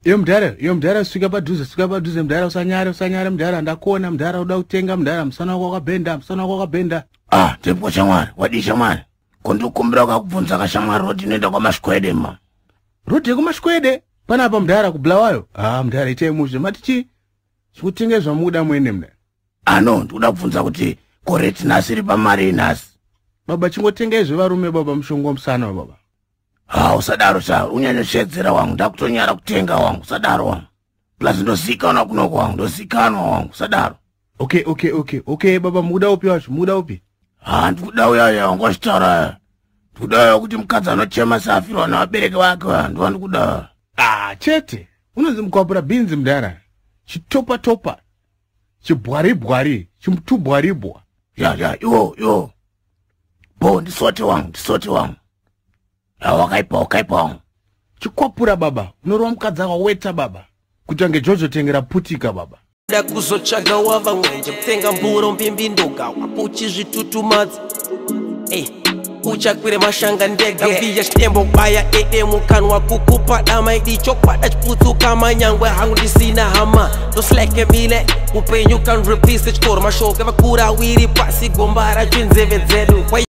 Iyo mdara swika padhuze mdara usanyare mdara ndakona mdara uda kutenga mdara musana wakabenda. Ndipo shamwari, wadi shamwari. Kundikumbira kakubvunza kashamwari roti noenda kwaMashkwede ma. Roti yekuMashkwede? Panapa mdara kublawayo? Mdara ite muzve mati chikutengezwa muda mwene mdara. No, ndikuda kubvunza kuti koreti nasi iri pamari nasi. Baba chingotengezve varume baba mushongo musana baba. Usadaro cha unyanyoshedzera wangu ndakutonyara kutenga wangu usadaro wangu. Plus ndozikanwa kunoko wangu ndozikanwa wangu usadaro. Okay baba muda upi wacho muda upi? Ndikuda uyaya wangu wachitaura. Ndikuda kuti mukadzi anochema safirwa nawabereki vake ndo ndikuda. Chete unonzi mukwapura binzi mdara chitopa chibwari chimutubwaribwa. Yo bo ndisote wangu wakaipa wangu chikwapura baba unorwa mukadzi akaweta baba kuti ange Jojo tengera putika baba kuzotsvaga wava mwenje kutenga mburo mbimbi ndoga wapuchi zvitutumadzi uchakwire mashanga ndege viya chitembo baya mukanwa kukupa dama idi chokwada chiputsuka manyangwe hangu ndisina hama ndosleke mile upenyu kan repeat chikoro mashoke vakura wiri pasi gombara chinzeve dzedu